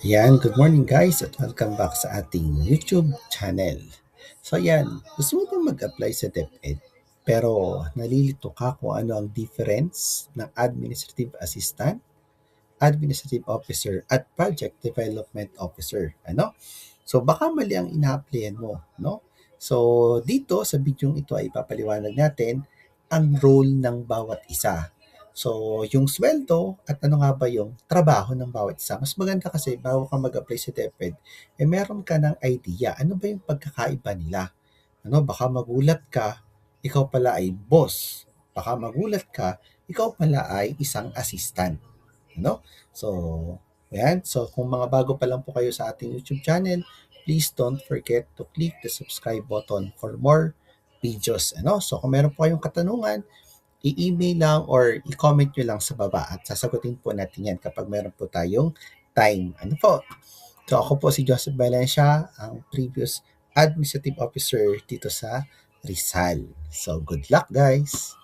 Ayan, good morning guys at welcome back sa ating YouTube channel. So ayan, gusto mo bang mag-apply sa DepEd pero nalilito ka kung ano ang difference ng administrative assistant, administrative officer at project development officer, ano? So baka mali ang ina-applyan mo, no? So dito sa video ito ay papaliwanag natin ang role ng bawat isa. So yung sweldo at ano nga ba yung trabaho ng bawat isa. Mas maganda kasi bago ka mag-apply sa DepEd, meron ka ng idea ano ba yung pagkakaiba nila. Ano, baka magulat ka, ikaw pala ay boss. Baka magulat ka, ikaw pala ay isang assistant. Ano? So, ayan. So, kung mga bago pa lang po kayo sa ating YouTube channel, please don't forget to click the subscribe button for more videos. Ano? So, kung meron po kayong katanungan, i-email lang or i-comment nyo lang sa baba at sasagutin po natin yan kapag meron po tayong time. Ano po? So, ako po si Joseph Valencia, ang previous administrative officer dito sa Rizal. So, good luck guys!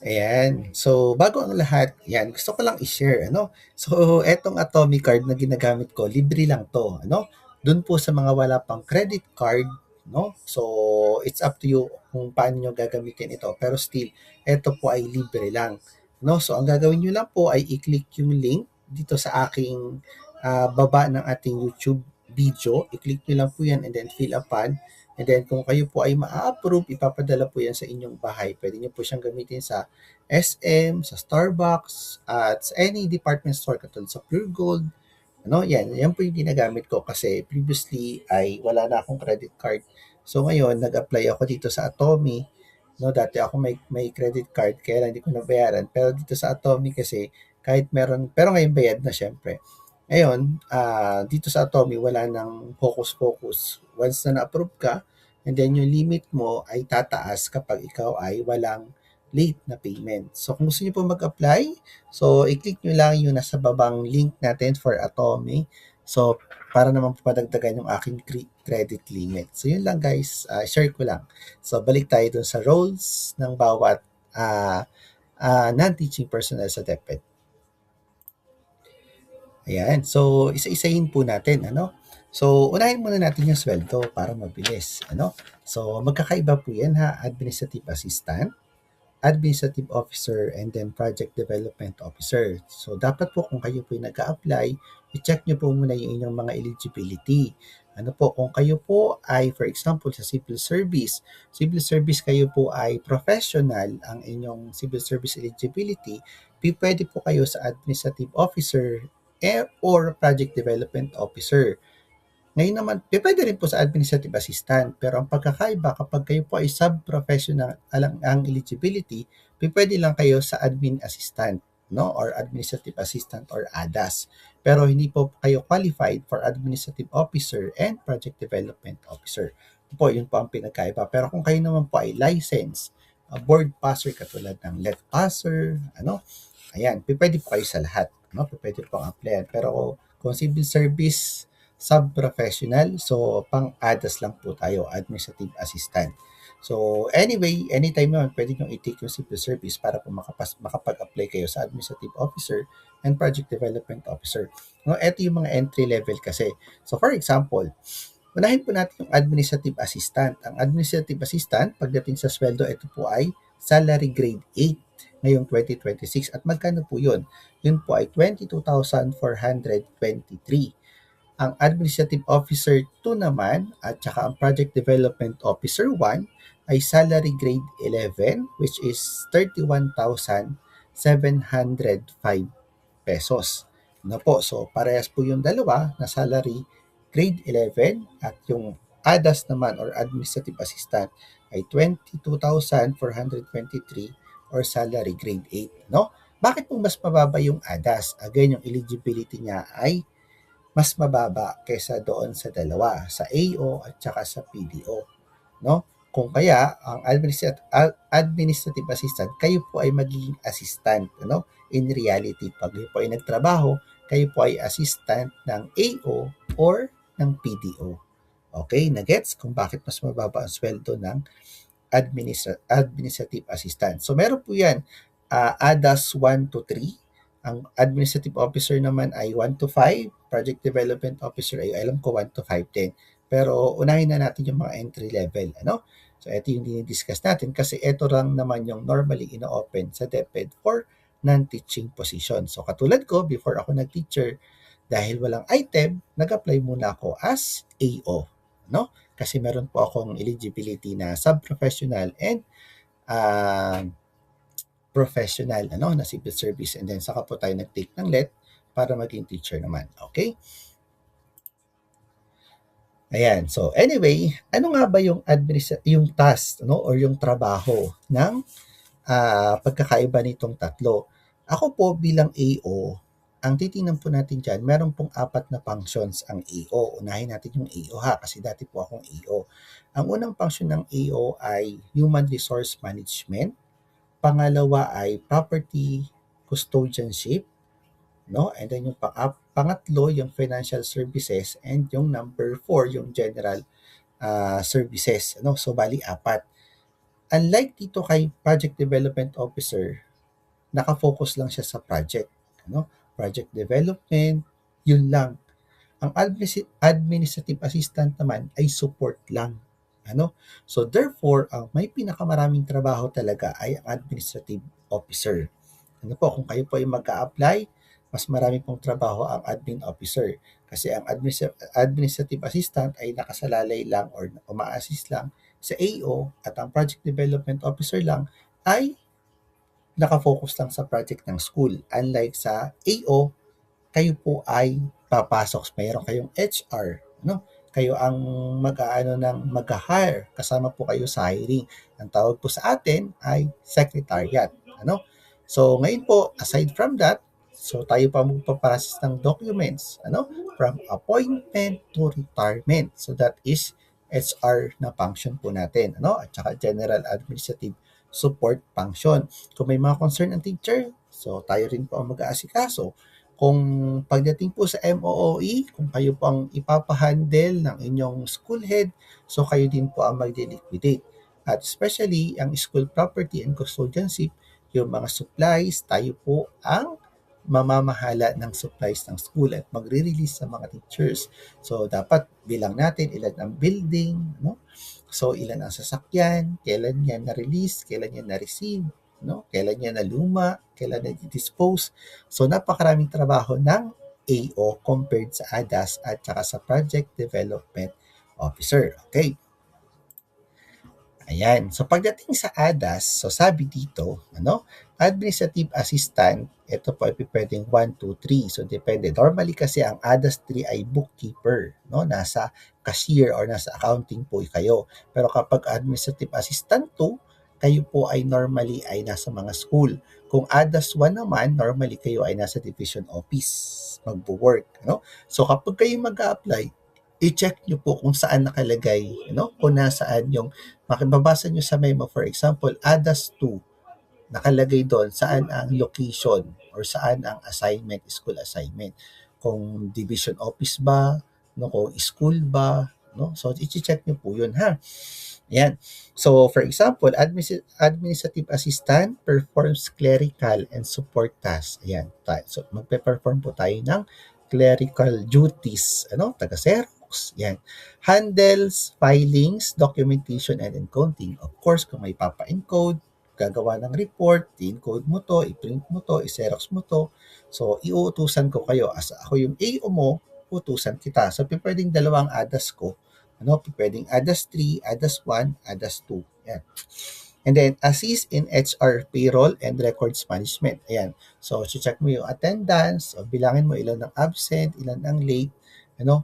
Ayan. So, bago ang lahat, yan, gusto ko lang i-share, ano? So, etong Atomic card na ginagamit ko, libre lang to, ano? Doon po sa mga wala pang credit card, no? So, it's up to you kung paano nyo gagamitin ito. Pero still, ito po ay libre lang, no? So, ang gagawin nyo lang po ay i-click yung link dito sa aking baba ng ating YouTube video. I-click nyo lang po yan and then fill upon. And then kung kayo po ay ma-approve, ipapadala po yan sa inyong bahay. Pwede nyo po siyang gamitin sa SM, sa Starbucks, at sa any department store katulad sa Pure Gold. Ano, yan po yung ginagamit ko kasi previously ay wala na akong credit card. So ngayon, nag-apply ako dito sa Atomy. No, dati ako may credit card kaya lang hindi ko nabayaran. Pero dito sa Atomy kasi kahit meron, pero ngayon bayad na syempre. Ngayon, dito sa Atomy wala nang focus-focus. Once na na-approve ka, and then yung limit mo ay tataas kapag ikaw ay walang late na payment. So kung gusto niyo po mag-apply, so i-click nyo lang yung nasa babang link natin for Atomy. So para naman po padagdagan yung aking credit limit. So yun lang guys, share ko lang. So balik tayo dun sa roles ng bawat uh, non-teaching personnel sa DepEd. Ayan. So, isa-isahin po natin, ano? So, unahin muna natin yung sweldo para mabilis, ano? So, magkakaiba po yan ha, administrative assistant, administrative officer, and then project development officer. So, dapat po kung kayo po nag apply i-check nyo po muna yung inyong mga eligibility. Ano po, kung kayo po ay, for example, sa civil service kayo po ay professional, ang inyong civil service eligibility, pwede po kayo sa administrative officer or project development officer. Ngayon naman, pwede rin po sa administrative assistant, pero ang pagkakaiba kapag kayo po ay sub-professional ang eligibility, pwede lang kayo sa admin assistant, no? Or administrative assistant or ADAS. Pero hindi po kayo qualified for administrative officer and project development officer. Yun po ang pinagkaiba. Pero kung kayo naman po ay licensed, board passer katulad ng let passer, ano? Ayan, pwede po kayo sa lahat, no? Pwede po ang applyan. Pero kung civil service sub-professional. So, pang-ADAS lang po tayo, administrative assistant. So, anyway, anytime naman pwede nyo i-take yung civil service para po makapag-apply kayo sa administrative officer and project development officer. No, ito yung mga entry level kasi. So, for example, unahin po natin yung administrative assistant. Ang administrative assistant, pagdating sa sweldo, ito po ay salary grade 8 ngayong 2026. At magkano po yun? Yun po ay 22,423. Ang Administrative Officer 2 naman at saka ang Project Development Officer 1 ay salary grade 11 which is 31,705 pesos. No po, so parehas po yung dalawa na salary grade 11 at yung ADAS naman or Administrative Assistant ay 22,423 or salary grade 8. No? Bakit po mas mababa yung ADAS? Again, yung eligibility niya ay mas mababa kaysa doon sa dalawa, sa AO at saka sa PDO, no? Kung kaya ang administrative assistant, kayo po ay magiging assistant, no? In reality, pag kayo po ay nagtrabaho, kayo po ay assistant ng AO or ng PDO. Okay, na-gets kung bakit mas mababa ang sweldo ng administrative assistant. So meron po yan, ADAS 1 to 3, Ang administrative officer naman ay 1 to 5, project development officer ay alam ko 1 to 5 din. Pero unahin na natin yung mga entry level, ano? So ito yung dinidiscuss natin kasi ito lang naman yung normally ino-open sa DepEd for non-teaching position. So katulad ko, before ako nag-teacher, dahil walang item, nag-apply muna ako as AO, no? Kasi meron po akong eligibility na sub-professional and uh, professional, ano, na civil service, and then saka po tayo nag-take ng let para maging teacher naman. Okay? Ayan. So anyway, ano nga ba yung yung task, no, or yung trabaho ng pagkakaiba nitong tatlo? Ako po bilang AO, ang titingnan po natin dyan, meron pong apat na functions ang AO. Unahin natin yung AO ha, kasi dati po akong AO. Ang unang function ng AO ay Human Resource Management. Pangalawa ay Property Custodianship, no? And then yung pangatlo, yung Financial Services, and yung number 4, yung General Services, no? So bali apat. Unlike dito kay Project Development Officer, naka-focus lang siya sa project, ano? Project development, yun lang. Ang administrative assistant naman ay support lang. Ano? So therefore, ang may pinakamaraming trabaho talaga ay ang administrative officer. Ano po, kung kayo po ay mag-a-apply, mas marami pong trabaho ang admin officer. Kasi ang administrative assistant ay nakasalalay lang or uma-assist lang sa AO, at ang project development officer lang ay nakafocus lang sa project ng school. Unlike sa AO, kayo po ay papasok. Mayroon kayong HR, no? Kayo ang mag-aano ng mag-hire, kasama po kayo sa hiring. Ang tawag po sa atin ay secretariat, ano? So ngayon po, aside from that, so tayo pa magpaprocess ng documents, ano? From appointment to retirement. So that is HR na function po natin, ano? At saka general administrative support function. Kung may mga concern ang teacher, so tayo rin po ang mag-aasikaso. Kung pagdating po sa MOOE, kung kayo po ang ipapahandle ng inyong school head, so kayo din po ang mag-liquidate. At especially ang school property and custodianship, yung mga supplies, tayo po ang mamamahala ng supplies ng school at magre-release sa mga teachers. So dapat bilang natin ilan ang building, no? So ilan ang sasakyan, kailan yan na-release, kailan yan na-receive, no? Kailan yan na-luma, kailan na-dispose. So napakaraming trabaho ng AO compared sa ADAS at saka sa Project Development Officer. Okay. Ayan. So pagdating sa ADAS, so sabi dito, ano, administrative assistant, ito po ay pwedeng 1, 2, 3. So depende. Normally kasi ang ADAS 3 ay bookkeeper, no? Nasa cashier or nasa accounting po kayo. Pero kapag administrative assistant 2, kayo po ay normally ay nasa mga school. Kung ADAS 1 naman, normally kayo ay nasa division office magbo-work, no? So kapag kayo mag-a-apply, i-check nyo po kung saan nakalagay, kung nasaan yung makibabasa nyo sa memo, for example, ADAS 2, nakalagay doon saan ang location or saan ang assignment, school assignment. Kung division office ba, no, kung school ba, no? So, i-check nyo po yun, ha? Yan. So, for example, administrative assistant performs clerical and support tasks. Ayan. So, magpe-perform po tayo ng clerical duties, taga-xerox. Yan. Handles, filings, documentation, and encoding. Of course, kung may papa-encode, gagawa ng report, i-encode mo to, i-print mo to, i-xerox mo to. So, iuutusan ko kayo. As ako yung AO mo, utusan kita. So, pwedeng dalawang ADAS ko. Pwedeng ADAS 3, ADAS 1, ADAS 2. Yan. And then, assist in HR, payroll, and records management. Ayan. So, check mo yung attendance, o bilangin mo ilan ang absent, ilan ang late,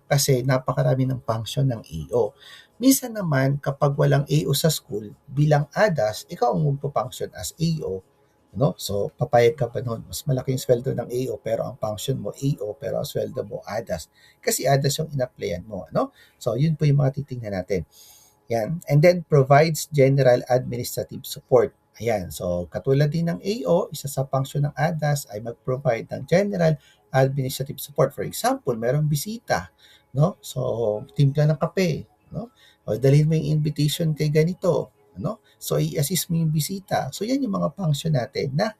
kasi napakarami ng function ng AO. Minsan naman, kapag walang AO sa school, bilang ADAS, ikaw ang magpo-function as AO. So, papayag ka pa noon. Mas malaki yung sweldo ng AO, pero ang function mo AO, pero ang sweldo mo ADAS. Kasi ADAS yung in-applyan mo. So, yun po yung mga titingnan natin. Yan. And then, provides general administrative support. Ayan. So, katulad din ng AO, isa sa function ng ADAS ay mag-provide ng general administrative support. For example, merong bisita, no? So, timpla ng kape, no? O dalhin mo yung invitation kay ganito, no? So, i-assist mo yung bisita. So, yan yung mga function natin na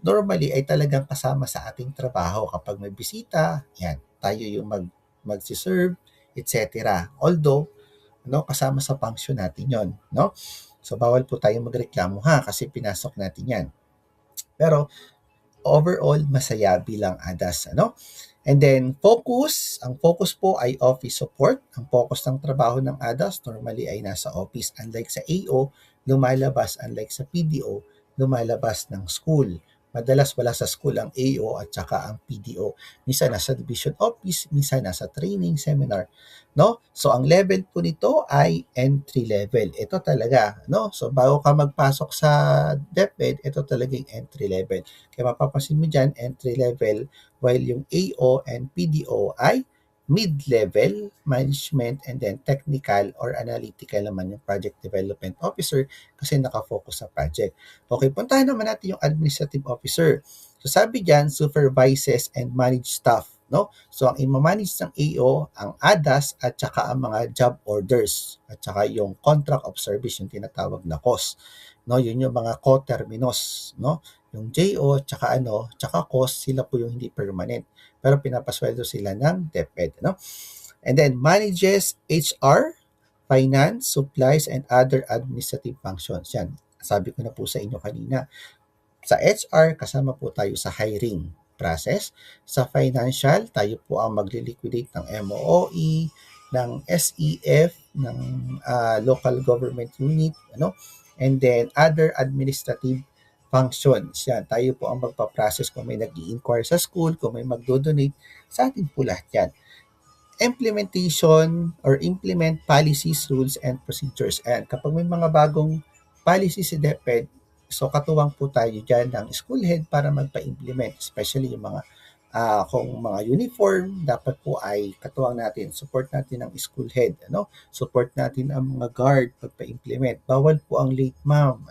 normally ay talagang kasama sa ating trabaho. Kapag may bisita, yan, tayo yung magsiserve, etc. Although, kasama sa function natin yon, no? So, bawal po tayo magreklamo ha, kasi pinasok natin yan. Pero, overall, masaya bilang ADAS, And then, ang focus po ay office support. Ang focus ng trabaho ng ADAS normally ay nasa office. Unlike sa AO, lumalabas. Unlike sa PDO, lumalabas ng school. Madalas wala sa school ang AO at saka ang PDO. Minsan nasa division office, minsan nasa training seminar, no? So ang level po nito ay entry level. Ito talaga, no? So bago ka magpasok sa DepEd, ito talaga yung entry level. Kaya mapapansin mo diyan, entry level, while yung AO and PDO ay mid-level management, and then technical or analytical naman yung project development officer kasi nakafocus sa project. Okay, puntahan naman natin yung administrative officer. So sabi diyan, supervises and manage staff, no? So ang i-manage ng AO, ang ADAS at saka ang mga job orders at saka yung contract of service, yung tinatawag na COS. No, yun yung mga co-terminos, no? Yung JO tsaka COS, sila po yung hindi permanent. Pero pinapasweldo sila ng DepEd, no? And then manages HR, finance, supplies, and other administrative functions. Yan. Sabi ko na po sa inyo kanina. Sa HR, kasama po tayo sa hiring process. Sa financial, tayo po ang magli-liquidate ng MOE, ng SEF, ng local government unit, And then other administrative functions. Yan, tayo po ang magpa-process kung may nag-i-inquire sa school, kung may magdo-donate, sa atin po lahat yan. Implementation or implement policies, rules, and procedures. And kapag may mga bagong policies si DepEd, so katuwang po tayo dyan ng school head para magpa-implement, especially yung mga kung mga uniform, dapat po ay katuwang natin, support natin ang school head, support natin ang mga guard pagpa-implement. Bawal po ang late ma'am,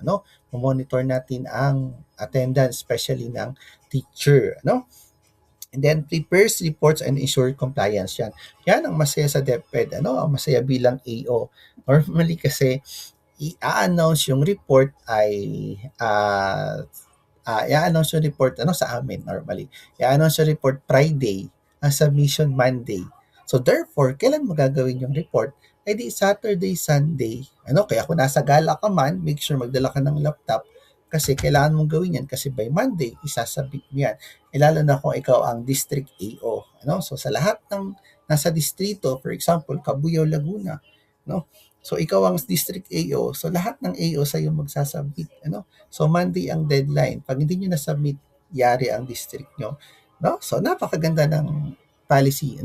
monitor natin ang attendance, especially ng teacher, And then prepares reports and ensure compliance. Yan ang masaya sa DepEd, ang masaya bilang AO. Normally kasi i-announce yung report ay i-announce yung report sa amin normally. I-announce yung report Friday, ang submission Monday. So therefore, kailan magagawin yung report? Ay di Saturday, Sunday. Kaya kung nasa gala ka man, make sure magdala ka ng laptop kasi kailangan mong gawin yan kasi by Monday, isasabit mo yan. Lalo na kung ikaw ang district AO. So sa lahat ng nasa distrito, for example, Cabuyao, Laguna, So ikaw ang district AO, so lahat ng AO sa'yo magsasubmit, So Monday ang deadline. Pag hindi nyo na-submit, yari ang district nyo, So napakaganda ng policy,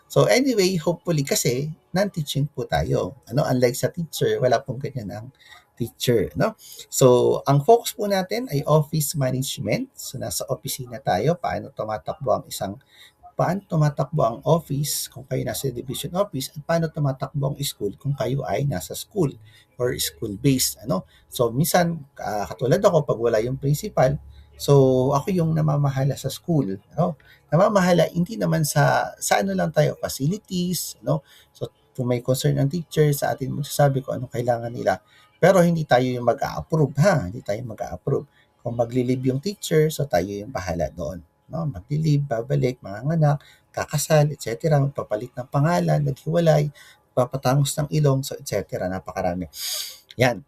So anyway, hopefully kasi non-teaching po tayo, Unlike sa teacher, wala pong ganyan ang teacher, So ang focus po natin ay office management. So nasa opisina tayo, paano tumatakbo ang office kung kayo nasa division office at paano tumatakbo ang school kung kayo ay nasa school or school-based. So, minsan, katulad ako, pag wala yung principal, so ako yung namamahala sa school. Namamahala, hindi naman sa lang tayo, facilities, So, kung may concern ang teacher, sa atin magsasabi kung anong kailangan nila. Pero hindi tayo yung mag-a-approve, Hindi tayo mag-a-approve. Kung magli-leave yung teacher, so tayo yung bahala doon. Maglilib, babalik, manganganak, kakasal, etc. Magpapalit ng pangalan, naghiwalay, papatangos ng ilong, so etc. Napakarami. Yan.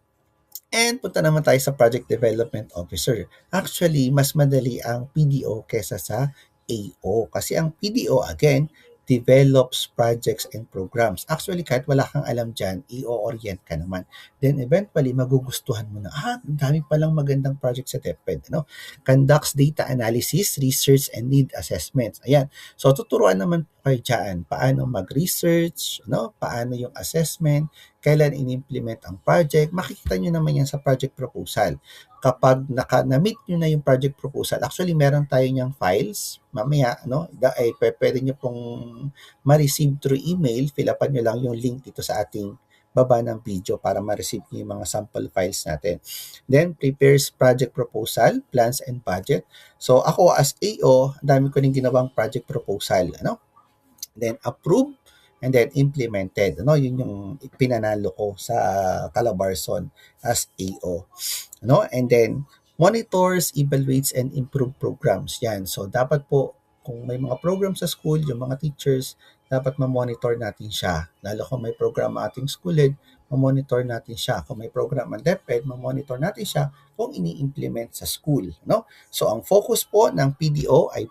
And punta naman tayo sa Project Development Officer. Actually, mas madali ang PDO kesa sa AO. Kasi ang PDO, again, develops projects and programs. Actually, kahit wala kang alam dyan, i-orient ka naman. Then eventually, magugustuhan mo na, ang dami palang magandang project sa DepEd. Conducts data analysis, research, and need assessments. Ayan. So, tuturuan naman kayo dyan. Paano mag-research, paano yung assessment, kailan in-implement ang project. Makikita nyo naman yan sa project proposal. Kapag na-meet nyo na yung project proposal, actually meron tayo niyang files, mamaya, pwede nyo pong ma-receive through email, fill upan nyo lang yung link dito sa ating baba ng video para ma-receive nyo yung mga sample files natin. Then, prepares project proposal, plans and budget. So, ako as AO, dami ko rin ginawang project proposal, Then, approve and then implemented. Yun yung pinanalo ko sa Calabarzon as AO. And then, monitors, evaluates, and improve programs. Yan. So, dapat po, kung may mga program sa school, yung mga teachers, dapat ma-monitor natin siya. Lalo kung may program ang ating school head, ma-monitor natin siya. Kung may program ang DepEd, ma-monitor natin siya kung ini-implement sa school. No? So, ang focus po ng PDO ay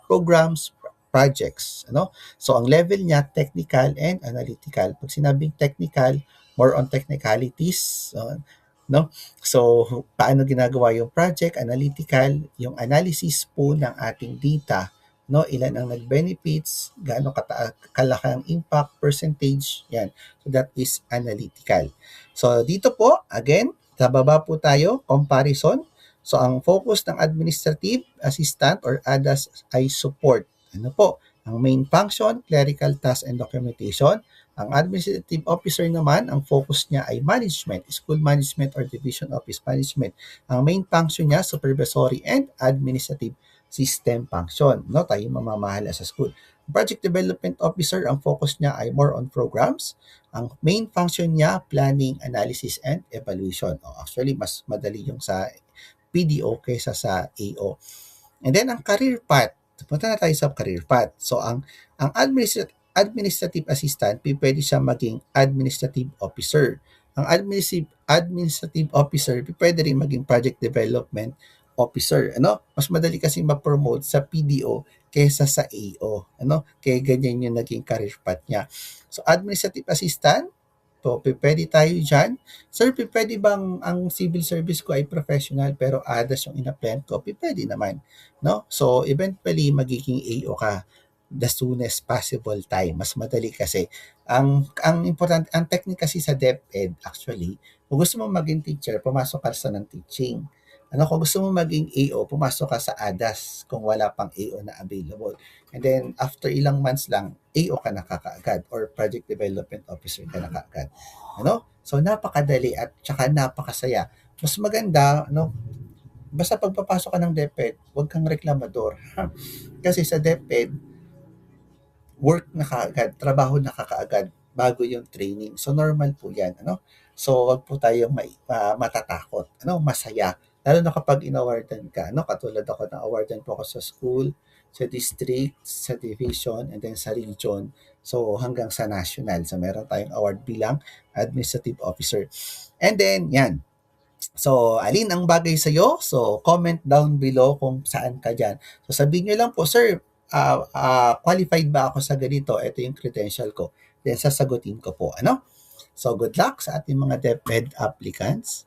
programs, projects. Ano? So, ang level niya, technical and analytical. Pag sinabing technical, more on technicalities. No? So, paano ginagawa yung project, analytical, yung analysis po ng ating data, no? Ilan ang nag-benefits, gaano kalaki ang impact, percentage, yan. So, that is analytical. So, dito po, again, sa baba po tayo, comparison. So, ang focus ng administrative assistant or ADAS ay support. Ano po? Ang main function, clerical task and documentation. Ang administrative officer naman, ang focus niya ay management, school management or division office management. Ang main function niya, supervisory and administrative system function. No, tayo mamamahala sa school. Project development officer, ang focus niya ay more on programs. Ang main function niya, planning, analysis, and evaluation. Actually, mas madali yung sa PDO kaysa sa AO. And then, ang career path. Punta na tayo sa career path. So, ang administrative assistant, pwede siya maging administrative officer. Ang administrative officer, pwede rin maging project development officer. Ano? Mas madali kasi ma-promote sa PDO kaysa sa AO. Ano? Kaya ganyan yung naging career path niya. So, administrative assistant, so, pwede tayo dyan. Sir, pwede bang ang civil service ko ay professional pero ADAS yung in-applyan ko? Pwede naman. No? So, eventually, magiging AO ka the soonest possible time. Mas madali kasi. Ang important, ang technique kasi sa DepEd, actually, kung gusto mo maging teacher, pumasok ka sa ng teaching. Ano, kung gusto mo maging AO, pumasok ka sa ADAS kung wala pang AO na available. And then, after ilang months lang, AO ka na kakaagad or Project Development Officer ka na kaagad. Ano? So, napakadali at saka napakasaya. Mas maganda, no? Basta pagpapasok ka ng DepEd, huwag kang reklamador. Kasi sa DepEd, work na kaagad, trabaho na kakaagad bago yung training. So, normal po yan. Ano? So, wag po tayong matatakot. Ano? Masaya. Lalo na kapag in-awardan ka. Ano? Katulad ako, na-awardan po ako sa school, sa district, sa division, and then sa region. So, hanggang sa national. So, meron tayong award bilang administrative officer. And then, yan. So, alin ang bagay sa'yo? So, comment down below kung saan ka dyan. So, sabihin nyo lang po, sir, qualified ba ako sa ganito? Ito yung credential ko. Then, sasagutin ko po. Ano? So, good luck sa ating mga DepEd applicants.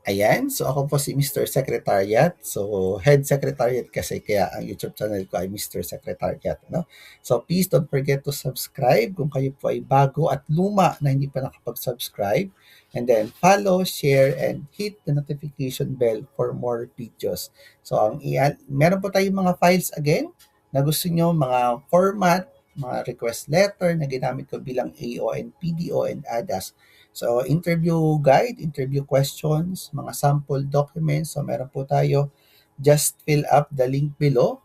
Ayan, so ako po si Mr. Secretariat. So, Head Secretariat kasi kaya ang YouTube channel ko ay Mr. Secretariat. No? So, please don't forget to subscribe kung kayo po ay bago at luma na hindi pa nakapag-subscribe. And then, follow, share, and hit the notification bell for more videos. So, meron po tayong mga files again na gusto nyo, mga format, mga request letter na ginamit ko bilang AO and PDO and ADAS. So, interview guide, interview questions, mga sample documents. So, meron po tayo. Just fill up the link below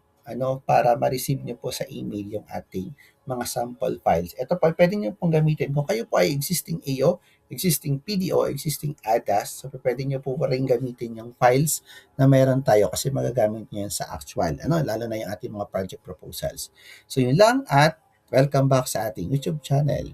para ma-receive nyo po sa email yung ating mga sample files. Ito pa, pwede nyo pong gamitin. Kung kayo po ay existing AO, existing PDO, existing ADAS, so pwede nyo po rin gamitin yung files na meron tayo kasi magagamit nyo yan sa actual. Lalo na yung ating mga project proposals. So, yun lang at welcome back sa ating YouTube channel.